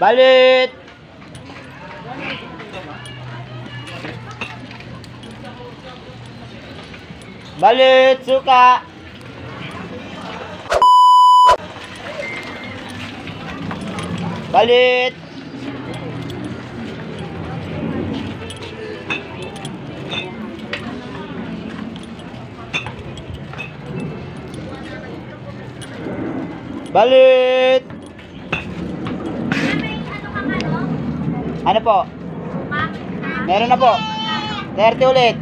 Balit! Balit! Suka! Balit! Balit! Ano po? Meron na po. 30 ulit.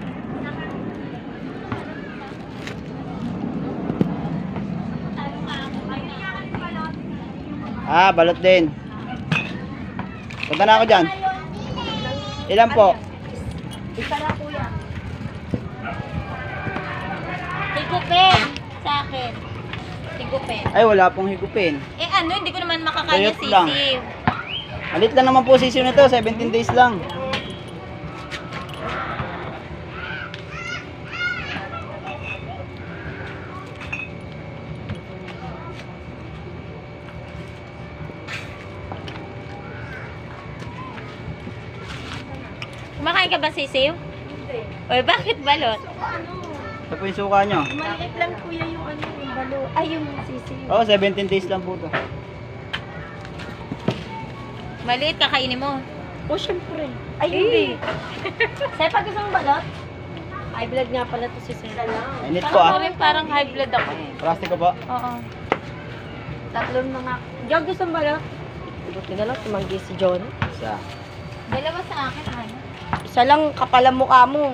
Balot din. Punta na ako dyan. Ilan po? Isa na kuya. Higupin sa akin. Higupin. Ay, wala pong higupin. Eh ano, hindi ko naman makakaya Tuyot lang. sisiw. Alit lang naman po sisiw nito, 17 days lang. Kumakain ka ba sisiw? Hindi. Oy, bakit balot? Ito po yung suka nyo. Maliit lang kuya yung ano, yung balo. Ay, yung sisiw. Oo, 17 days lang po to. Maliit, kakainin mo. Oh, syempre. Ay, hindi. Sa'yo pag gusto mong balot? High blood nga pala to si Sir. Init po Parang high blood ako eh. Plastiko po. Oo. Tatlong mga... Diyan gusto mong balot? Buti na lang, tumanggi si John. Isa. Dalawa sa akin, ano? Isa lang kapal ang mukha mo.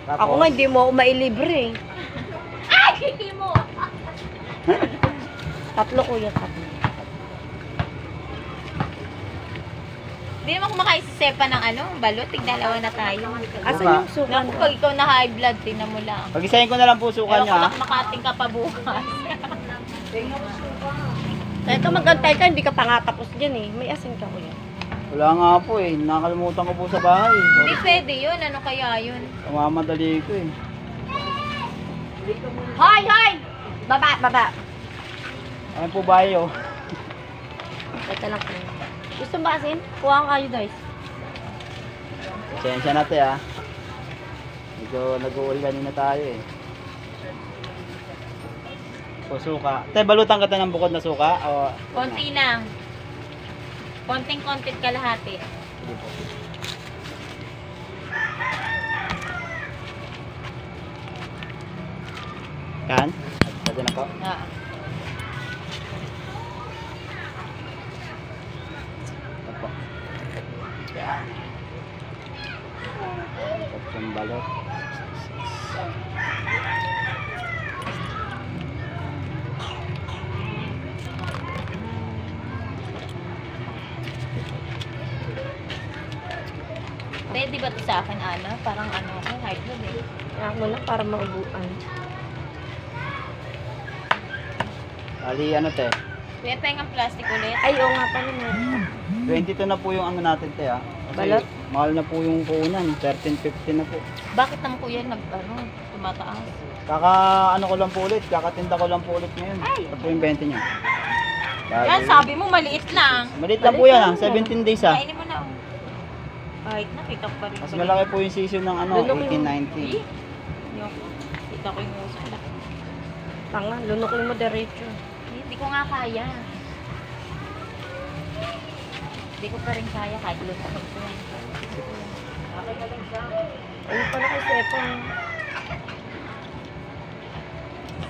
Tapos, Ako nga, hindi mo ako mailibre. Ay, hindi mo! Tatlo kuya, tatlo. Hindi naman kumakain si Sepa ng ano, balot. Tigdalawa na tayo. Asan Suka. yung suka? Naku, pag ikaw na high blood, tingnan mo lang. pag-isahin ko na lang po suka Ewan nyo ko ha. baka makating ka pa bukas. Ito magantay ka, hindi ka pa nga tapos dyan eh. May asin ka kuya. Wala nga po eh. Nakalimutan ko po sa bahay. Hindi pwede yun. Ano kaya yun? Kamamadali ko eh. Hoy, hoy! Baba, baba. Ano po ba yun? Ito lang kuya. Gusto mo ba asin? Kuha ka kayo guys. Pasensya na te ha. Medyo nag-uulanin na tayo eh. O suka. Te, balutan ka tayo ng bukod na suka? O, Konti lang. Konting-kontit kalahati. Sige po. Kan? Pwede na po. Ah. Ito po. Yan. Tatlong balot. Pwede ba ito sa akin, Ana? Parang ano ako, high blood eh. Kaya mo lang para maubuan. Ali, ano te? Kuya, tayong plastic ulit. Ay, oo nga pala meron. 22 na po yung ano natin te ha. Kasi Balot? mahal na po yung punan. 13.50 na po. Bakit naman kuya tumataas? Kaka ano ko lang po ulit. Kakatinda ko lang po ulit ngayon. Ito po yung 20 niya. Yan, sabi mo maliit lang. Maliit lang po yan ha. 17 days ha. Kainin mo na. Oh. Kahit nakita ko pa rin. Mas malaki po yung season ng ano, Lulungin mo. 1890. Kita ko yung uso. Tanga, lunukin mo diretso. Hindi ko nga kaya. Hindi ko pa rin kaya kahit luto ko yan. Ayun pala kay Sepa.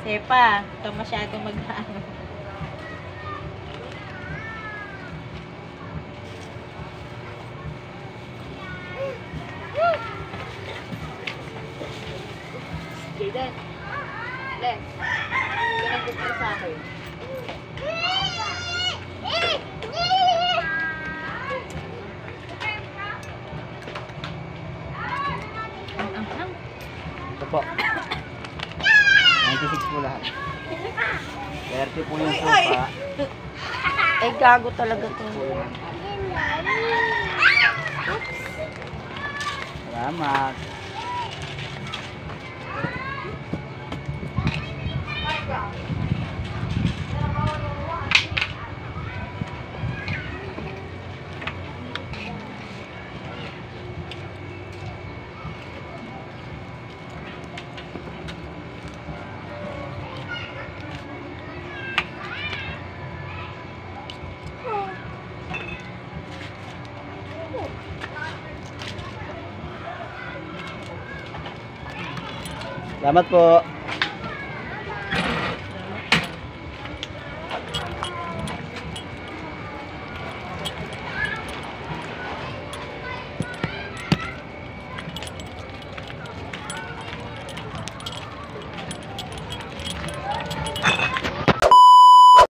Sepa, ito masyado mag-ano. Jaden, Len, ganun ko sa akin. Ito po. 96 po lahat. 30 po yung sopa. Ay, gago talaga to. Salamat. Salamat po.